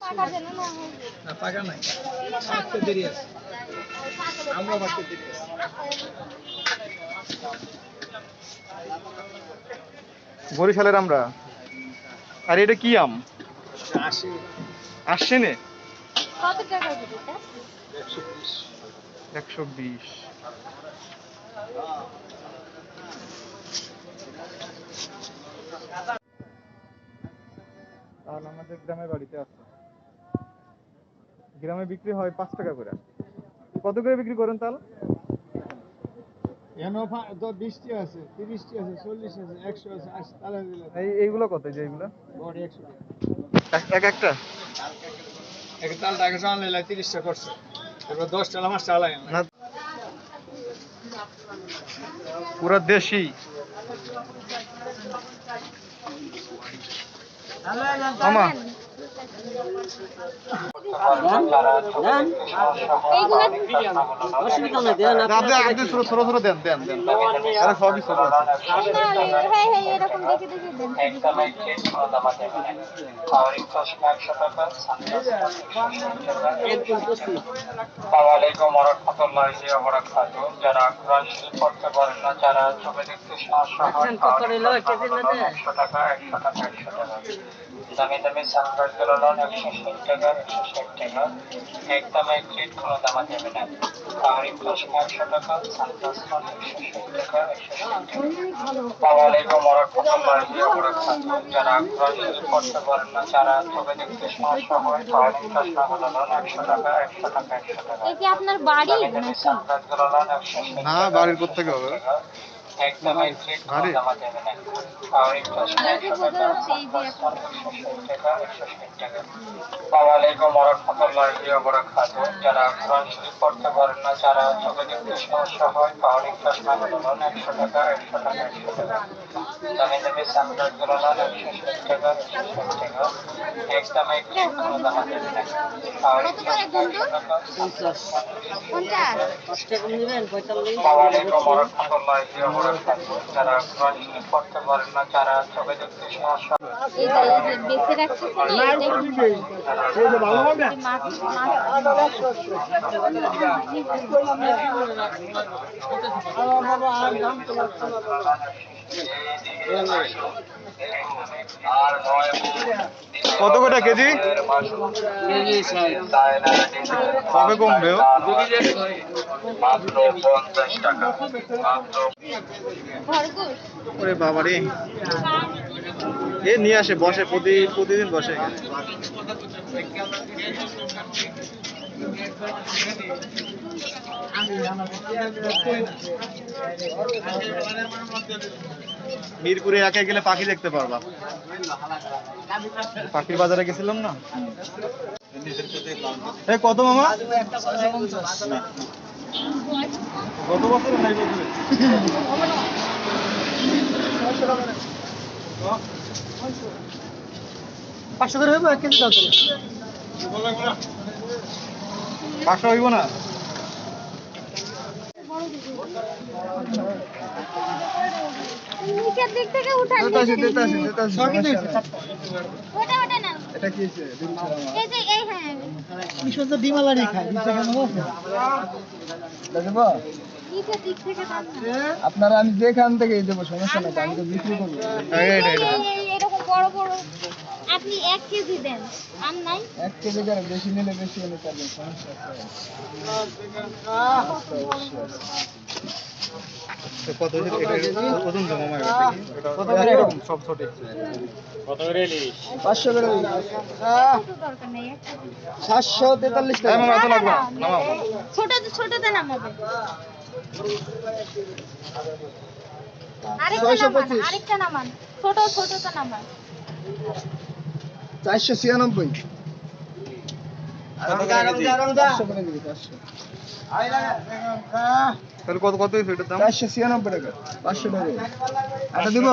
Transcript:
না পাকা নাই, পাকতে দেরি আছে, আমরা পাকতে দেরি আছে। বরিশালের আমরা। আর এটা কি আম? আসে আসছে নে কত টাকা করে এটা? 120। 120। তাহলে আমাদের গ্রামের বাড়িতে আছে, গ্রামে বিক্রি হয় 5 টাকা করে। কত করে বিক্রি করেন তাল? এনো 20টি আছে, 30টি আছে, 40 আছে, 100 আছে, 80 তালা দিলে এইগুলো কত? যে এইগুলো বড় 100 এক একটা এক তাল টাকা জানলে 30 টাকা করছে, এবার 10 টালা মাছ চালাই না, পুরা দেশি। মামা অসুবিধা নাই, দেন আপনি আপনি ছোট ছোট ছোট দেন দেন দেন, আরে সবই ছোট আছে। হ্যাঁ হ্যাঁ এরকম দেখে দেখে দেন। আসসালামু ওরহমাতুল্লাহি ওয়া বারাকাতুহু। যারা কোরআন শরীফ পড়তে পারেন না, যারা চোখে দেখতে সমস্যা হয়, 100 টাকা 100 টাকা 100 টাকা। দামি দামি সানগ্লাস গুলো 160 টাকা 160 টাকা। একদম এক প্লেট কোনো দামা যাবে না। কারি চশমা 100 টাকা, সানগ্লাস 160 টাকা 160 টাকা। আসসালামু ওরহমাতুল্লাহি ওয়া বারাকাতুহু। যারা কোরআন শরীফ পড়তে পারেন না, যারা চোখে দেখতে সমস্যা হয়, কারি চশমা গুলো 100 টাকা 100 টাকা 100 টাকা। এই কি আপনার বাড়ি নাকি? সানগ্লাস গুলো 160 না, টাকা। বাড়ির কোত্থেকে হবে? একদম এক প্লেট কোনো দামা যাবে না। কারি চশমা 100 টাকা, সানগ্লাস 160 টাকা 160 টাকা। আসসালামু ওরহমাতুল্লাহি ওয়া বারাকাতুহু। যারা কোরআন শরীফ পড়তে পারেন না, যারা চোখে দেখতে সমস্যা হয়, কারি চশমা গুলো 100 টাকা 100 টাকা 100 টাকা। দামি দামি সানগ্লাস গুলো 160 টাকা 160 টাকা। একদম এক প্লেট কোনো দামা যাবে না। কারি কত করে চশমা 100 টাকা, 50? আসসালামু ওরহমাতুল্লাহি ওয়া বারাকাতুহু। যারা কোরআন শরীফ পড়তে পারেন না, যারা চোখে দেখতে সমস্যা এই যে বেঁচে রাখতেছেন এই যে ভালো হবে মাছ কত করে কেজি? কবে কমবে? মাত্র 50 টাকা। খরগোশ ওরে বাবা রে, এ নিয়ে আসে, বসে প্রতিদিন বসে এখানে। মিরপুরে একা গেলে পাখি দেখতে পারবা। পাখির বাজারে গেছিলাম না। কত মামা? গত বছর নাই বছরে 500 করে হবে 1 কেজি দাও তো। 500 হইব না? নিচের দিক থেকে উঠান ওটা ওটা না এটা কি হইছে? এই যে এই হ্যাঁ কিশোর তো ডিমালারি খায়, নিচে কেন বসে? দেখো নিচের দিক থেকে দাম আপনারা আমি যেখান থেকেই দেবো, সমস্যা নাই, আমি তো বিক্রি করবো। এরকম বড় বড় আপনি 1 কেজি দেন আম নাই 1 কেজি করে বেশি নিলে বেশি হলে পারবেন, সমস্যা আছে। কত ওজন জমা মামা? কত করে এরকম সব ছোট? কত করে ইলিশ? 500 করে দিন। তো দরকার নেই 743 টাকা। মামা এত লাগবে না, নামাও। ছোট ছোট দেন আমাদের আরেকটা নামান ছোট ছোটটা নামান 496। 500 করে দিবি, 500। তাহলে কত কত হইছে এটার দাম? 496 টাকা, 500 টাকা। এটা দিব?